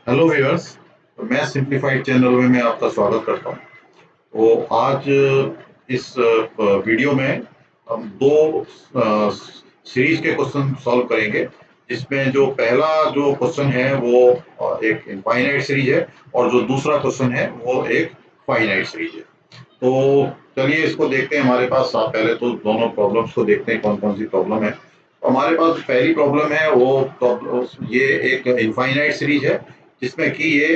Hello viewers. मैं simplified channel में आपका स्वागत करता हूं। तो आज इस वीडियो में हम दो सीरीज के क्वेश्चन सॉल्व करेंगे, जिसमें जो पहला जो क्वेश्चन है वो एक इनफाइनाइट सीरीज है और जो दूसरा क्वेश्चन है वो एक फाइनाइट सीरीज है। तो चलिए इसको देखते हैं। हमारे पास पहले तो दोनों प्रॉब्लम्स को देखते हैं, कौन कौन सी प्रॉब्लम है। तो हमारे पास पहली प्रॉब्लम है ये एक इनफाइनाइट सीरीज है, जिसमें कि ये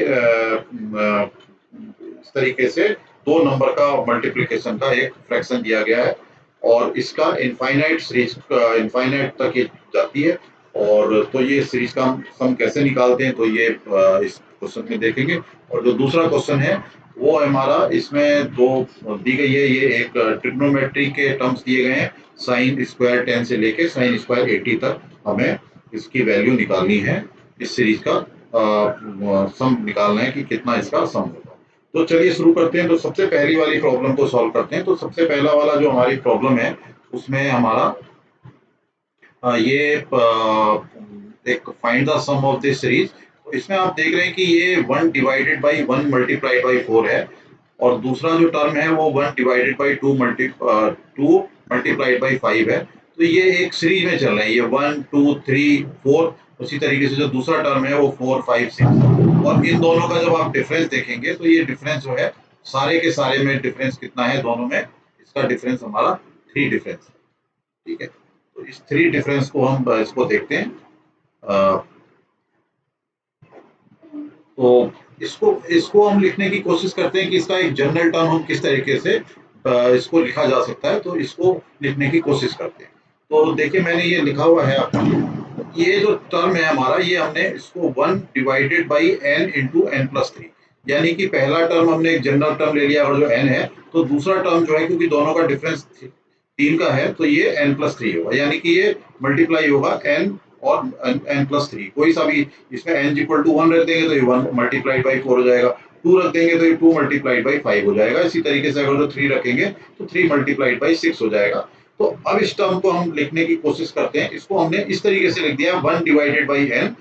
इस तरीके से दो नंबर का मल्टीप्लिकेशन का एक फ्रैक्शन दिया गया है और इसका इनफाइनाइट सीरीज इनफाइनाइट तक ये जाती है। और तो ये सीरीज का हम सम कैसे निकालते हैं तो ये इस क्वेश्चन में देखेंगे। और जो दूसरा क्वेश्चन है वो हमारा, इसमें दो दी गई है, ये एक ट्रिग्नोमेट्री के टर्म्स दिए गए हैं, साइन स्क्वायर 10 से लेके साइन स्क्वायर 80 तक हमें इसकी वैल्यू निकालनी है। इस सीरीज का सम निकालना है कि कितना इसका सम होगा। तो चलिए शुरू करते हैं। तो सबसे पहली वाली प्रॉब्लम को सॉल्व करते हैं। तो सबसे पहला वाला जो हमारी प्रॉब्लम है उसमें हमारा ये एक find the sum of this series. तो इसमें आप देख रहे हैं कि ये 1 डिवाइडेड बाई 1 मल्टीप्लाइड बाई 4 है और दूसरा जो टर्म है वो 1 डिवाइडेड बाई 2 मल्टीप्लाइड बाई 5 है। तो ये एक सीरीज में चल रहे हैं, ये 1 2 3 4। उसी तरीके से जो दूसरा टर्म है वो 4 5 6। और इन दोनों का जब आप डिफरेंस देखेंगे तो ये डिफरेंस जो है सारे के सारे में डिफरेंस कितना है दोनों में, इसका डिफरेंस हमारा 3 डिफरेंस है। ठीक है, तो इस 3 डिफरेंस को हम इसको देखते हैं। तो इसको इसको हम लिखने की कोशिश करते हैं कि इसका एक जनरल टर्म हम किस तरीके से इसको लिखा जा सकता है। तो इसको लिखने की कोशिश करते हैं। तो देखिए मैंने ये लिखा हुआ है आपका, ये जो टर्म है हमारा, ये हमने इसको 1 divided by n into n plus 3, यानी कि पहला टर्म हमने एक जनरल टर्म ले लिया और जो एन है, तो दूसरा टर्म जो है क्योंकि दोनों का डिफरेंस 3 का है तो ये एन प्लस 3 होगा, यानी कि ये मल्टीप्लाई होगा एन और एन प्लस 3। कोई सा भी इसमें एन इक्वल टू 1 रख देंगे तो ये 1 मल्टीप्लाइड बाई 4 हो जाएगा, 2 रख देंगे तो ये 2 मल्टीप्लाइड बाई 5 हो जाएगा। इसी तरीके से अगर जो 3 रखेंगे तो 3 मल्टीप्लाइड बाई 6 हो जाएगा। तो अब इस टर्म को हम लिखने की कोशिश करते हैं। इसको हमने इस तरीके से लिख दिया 1 divided by n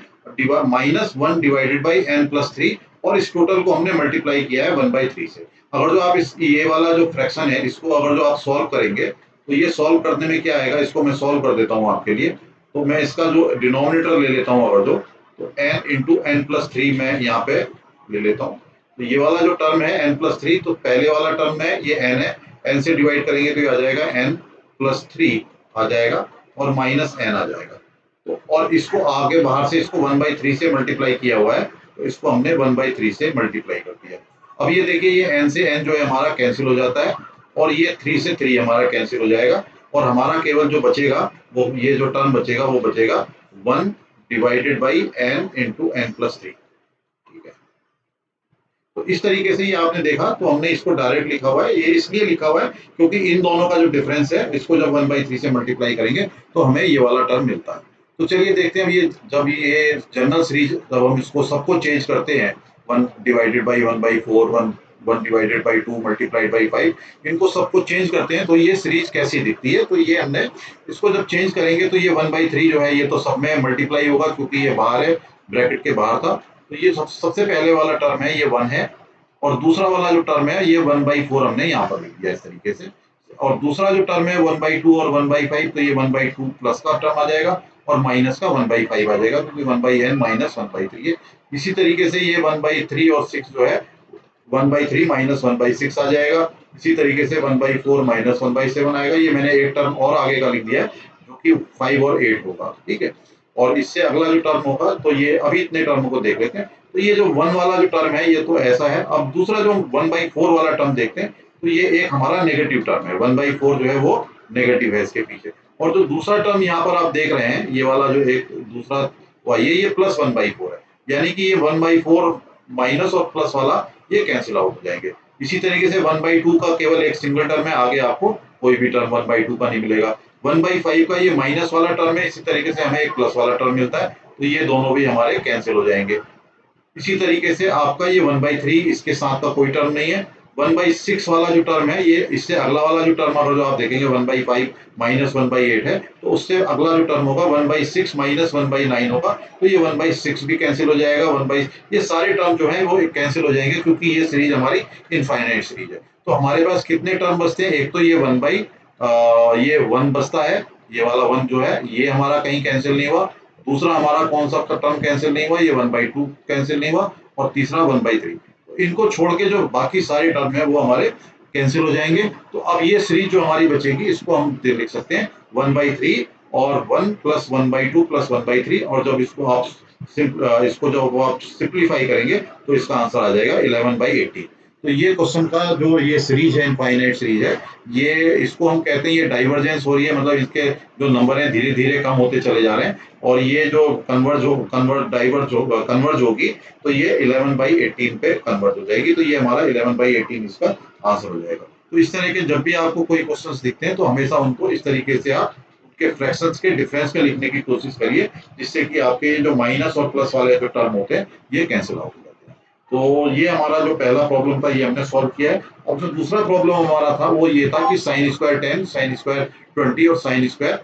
minus 1 divided by n plus 3, और इस टोटल को हमने मल्टीप्लाई किया है 1 बाई 3 से। अगर जो आप इस ये वाला जो फ्रैक्शन है इसको अगर जो आप सॉल्व करेंगे तो ये सॉल्व करने में क्या आएगा, इसको मैं सॉल्व कर देता हूँ आपके लिए। तो मैं इसका जो डिनोमिनेटर ले लेता हूँ अगर जो, तो n इंटू एन प्लस 3 मैं यहाँ पे ले लेता हूँ। तो ये वाला जो टर्म है n प्लस 3, तो पहले वाला टर्म में ये n है, n से डिवाइड करेंगे तो ये आ जाएगा n प्लस 3 आ जाएगा और माइनस n आ जाएगा। तो और इसको आगे बाहर से इसको 1/3 से मल्टीप्लाई किया हुआ है, तो इसको हमने 1/3 से मल्टीप्लाई कर दिया। अब ये देखिए ये n से n जो है हमारा कैंसिल हो जाता है और ये 3 से 3 हमारा कैंसिल हो जाएगा और हमारा केवल जो बचेगा वो ये जो टर्म बचेगा वो बचेगा 1 divided by n into n plus 3। ठीक है, तो इस तरीके से ये आपने देखा, तो हमने इसको डायरेक्ट लिखा हुआ है। ये इसलिए लिखा हुआ है क्योंकि इन दोनों का जो डिफरेंस है इसको जब 1/3 से मल्टीप्लाई करेंगे तो हमें ये वाला टर्म मिलता है। तो चलिए देखते हैं अब ये जब ये जनरल सीरीज जब हम इसको सबको चेंज करते हैं 1 divided by 1/4 1 divided by 2 multiplied by 5, इनको सबको चेंज करते हैं तो ये सीरीज कैसी दिखती है। तो ये हमने इसको जब चेंज करेंगे तो ये 1/3 जो है ये तो सब में मल्टीप्लाई होगा क्योंकि ये बाहर है, ब्रैकेट के बाहर था। तो ये सबसे पहले वाला टर्म है ये 1 है और दूसरा वाला जो टर्म है ये 1/4 हमने यहाँ पर लिख दिया इस तरीके से। और दूसरा जो टर्म है 1/2 और 1/5, तो ये 1/2 प्लस का टर्म आ जाएगा और माइनस का 1/5 आ जाएगा क्योंकि 1/n माइनस 1/3 है। इसी तरीके से ये 1/3 और 6 जो है 1/3 माइनस 1/6 आ जाएगा। इसी तरीके से 1/4 माइनस 1/7 आएगा। ये मैंने एक टर्म और आगे का लिख दिया है जो कि 5 और 8 होगा। ठीक है, और इससे अगला जो टर्म होगा, तो ये अभी इतने टर्म को देख लेते हैं। तो ये जो 1 वाला जो टर्म है ये तो ऐसा है। अब दूसरा जो 1/4 वाला टर्म देखते हैं, तो ये एक हमारा नेगेटिव टर्म है। 1/4 जो है वो नेगेटिव है इसके पीछे। और जो दूसरा टर्म यहाँ पर आप देख रहे हैं, ये वाला जो एक दूसरा हुआ ये प्लस 1/4 है, यानी कि ये 1/4 माइनस और प्लस वाला ये कैंसिल आउट हो जाएंगे। इसी तरीके से 1/2 का केवल एक सिंगल टर्म है, आगे आपको कोई भी टर्म 1/2 का नहीं मिलेगा। 1/5 का ये माइनस वाला टर्म है, इसी तरीके से हमें एक प्लस वाला टर्म मिलता है, तो ये दोनों भी हमारे कैंसिल हो जाएंगे। इसी तरीके से आपका ये 1/3 इसके साथ का कोई टर्म नहीं है, 1/6 वाला जो टर्म है, ये इससे अगला वाला जो टर्म अगर जो आप देखेंगे 1/5 माइनस 1/8 है, तो उससे अगला जो टर्म होगा 1/6 माइनस 1/9 होगा, तो ये 1/6 भी कैंसिल हो जाएगा, 1 ये सारे टर्म जो है वो कैंसिल हो जाएंगे, क्योंकि ये सीरीज हमारी इनफाइनाइट सीरीज है। तो हमारे पास कितने टर्म बचते हैं? एक तो ये ये 1 बचता है, ये वाला 1 जो है ये हमारा कहीं कैंसिल नहीं हुआ। दूसरा हमारा कौन सा टर्म कैंसिल नहीं हुआ? ये 1/2 कैंसिल नहीं हुआ, और तीसरा 1/3। इनको छोड़ के जो बाकी सारे टर्म है वो हमारे कैंसिल हो जाएंगे। तो अब ये सीरीज जो हमारी बचेगी, इसको हम लिख सकते हैं 1/3 और 1 प्लस 1/2 प्लस 1/3, और जब इसको जब आप सिंप्लीफाई करेंगे तो इसका आंसर आ जाएगा 11/18। तो ये क्वेश्चन का जो ये सीरीज है, इनफाइनाइट सीरीज है, ये इसको हम कहते हैं ये डाइवर्जेंस हो रही है, मतलब इसके जो नंबर है धीरे धीरे कम होते चले जा रहे हैं, और ये जो कन्वर्ज होगी, तो ये 11/18 पे कन्वर्ट हो जाएगी। तो ये हमारा 11/18 इसका आंसर हो जाएगा। तो इस तरह के जब भी आपको कोई क्वेश्चंस दिखते हैं, तो हमेशा उनको इस तरीके से आप के फ्रैक्शंस के डिफरेंस में लिखने की कोशिश करिए, जिससे कि आपके जो माइनस और प्लस वाले जो टर्म होते हैं ये कैंसिल आउट हो जाते हैं। तो ये हमारा जो पहला प्रॉब्लम था ये हमने सॉल्व किया है। अब जो दूसरा प्रॉब्लम हमारा था वो ये था कि साइन स्क्वायर 10, साइन स्क्वायर 20 और साइन स्क्वायर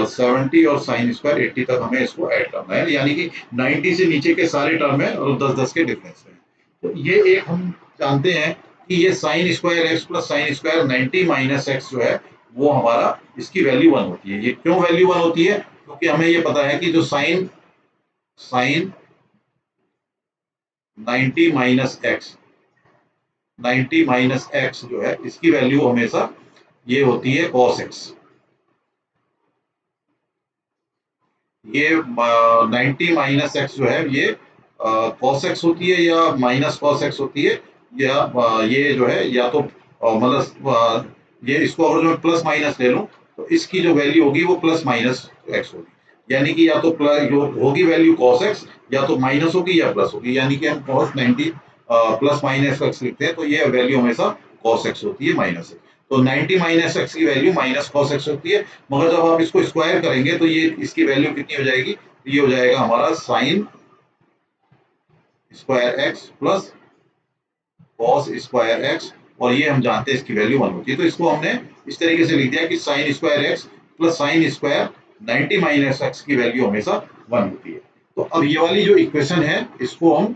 70 और साइन स्क्वायर 80 तक हमें इसको ऐड करना है, यानी कि 90 से नीचे के सारे टर्म है और 10-10 के डिफरेंस में। तो ये एक हम जानते हैं कि ये sine square x plus sine square 90 minus x जो है वो हमारा इसकी वैल्यू 1 होती है। ये क्यों वैल्यू 1 होती है? क्योंकि हमें ये पता है कि जो sine sine 90 minus x 90 minus x जो है इसकी वैल्यू हमेशा ये होती है cos x। ये 90 माइनस एक्स जो है ये cos x होती है या माइनस cos x होती है, या ये जो है या तो मतलब ये इसको अगर जो मैं प्लस माइनस ले लूं, तो इसकी जो वैल्यू होगी वो प्लस माइनस एक्स होगी, यानी कि या तो प्लस जो होगी वैल्यू cos x, या तो माइनस होगी या प्लस होगी, यानी कि हम cos 90 प्लस माइनस एक्स लिखते हैं, तो ये वैल्यू हमेशा cos x होती है, माइनस एक्स। तो 90 माइनस एक्स की वैल्यू माइनस cos x होती है, मगर जब आप इसको स्क्वायर करेंगे तो ये इसकी वैल्यू कितनी हो जाएगी? ये हो जाएगा हमारा sine square x plus cos square x, और ये हम जानते हैं इसकी वैल्यू 1 होती है। तो इसको हमने इस तरीके से लिख दिया कि sine square x plus sine square 90 minus x की वैल्यू हमेशा 1 होती है। तो अब ये वाली जो इक्वेशन है इसको हम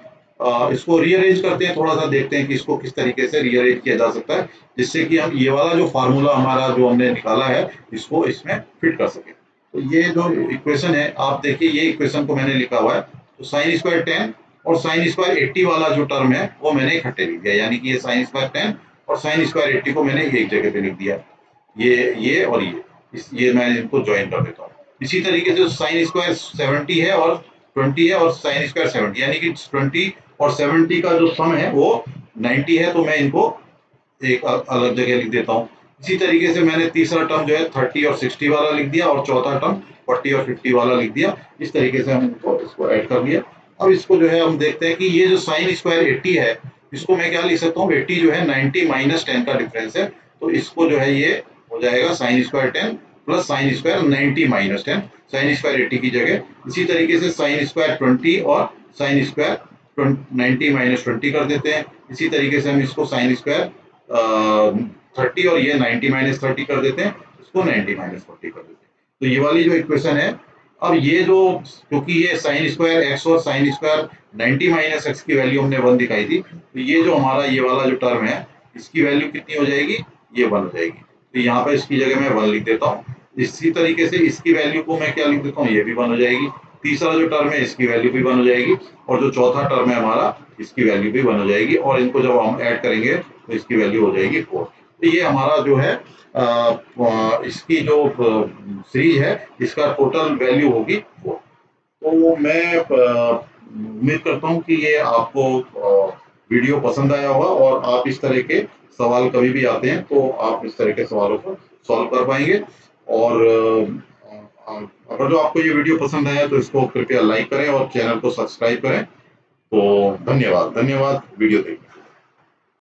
इसको रीअरेंज करते हैं, थोड़ा सा देखते हैं कि इसको किस तरीके से रीअरेंज किया जा सकता है, जिससे कि हम ये वाला जो फार्मूला हमारा जो हमने निकाला है इसको इसमें फिट कर सके। तो ये जो इक्वेशन है आप देखिए, ये इक्वेशन को मैंने लिखा हुआ है, तो साइन स्क्वायर 10 और साइन स्क्वायर 80 वाला जो टर्म है वो मैंने इकट्ठे लिख दिया, यानी कि ये साइन स्क्वायर 10 और साइन स्क्वायर 80 को मैंने एक जगह पे लिख दिया। ये और ये मैं इनको ज्वाइन कर देता हूँ। इसी तरीके से साइन स्क्वायर 70 है और 20 है, और साइन स्क्वायर 70, यानी कि 20 और 70 का जो सम है वो 90 है, तो मैं इनको एक अलग जगह लिख देता हूँ। इसी तरीके से मैंने तीसरा टर्म जो है 30 और 60 वाला लिख दिया, और चौथा टर्म 40 और 50 वाला लिख दिया। इस तरीके से हम इसको ऐड कर लिया। अब इसको जो है हम देखते हैं कि ये जो साइन स्क्वायर 80 है, इसको मैं क्या लिख सकता हूँ? 80 जो है 90 माइनस 10 का डिफरेंस है, तो इसको जो है ये हो जाएगा sine square 10 plus sine square 90 minus 10, sine square 80 की जगह। इसी तरीके से साइन स्क्वायर 20 और साइन स्क्वायर 90 माइनस 20 कर देते हैं। इसी तरीके से हम इसको साइन स्क्वायर 30 और ये 90 माइनस 30 कर देते हैं, इसको 90 माइनस 40 कर देते हैं। तो ये वाली जो इक्वेशन है, अब ये जो, क्योंकि ये साइन स्क्वायर एक्स और साइन स्क्वायर 90 माइनस एक्स की वैल्यू हमने 1 दिखाई थी, तो ये जो हमारा ये वाला जो टर्म है इसकी वैल्यू कितनी हो जाएगी? ये 1 हो जाएगी। तो यहाँ पे इसकी जगह मैं 1 लिख देता हूँ। इसी तरीके से इसकी वैल्यू को मैं क्या लिख देता हूँ? ये भी 1 हो जाएगी। तीसरा जो टर्म है इसकी वैल्यू भी 1 हो जाएगी, और जो चौथा टर्म है हमारा इसकी वैल्यू भी 1 हो जाएगी, और इनको जब हम ऐड करेंगे तो इसकी वैल्यू हो जाएगी 4। तो ये हमारा जो है इसकी जो सीरीज है इसका टोटल वैल्यू होगी 4। तो मैं उम्मीद करता हूँ कि ये आपको वीडियो पसंद आया होगा, और आप इस तरह के सवाल कभी भी आते हैं तो आप इस तरह के सवालों को सॉल्व कर पाएंगे। और अगर जो आपको ये वीडियो पसंद आया तो इसको कृपया लाइक करें और चैनल को सब्सक्राइब करें। तो धन्यवाद, धन्यवाद वीडियो देखने के लिए।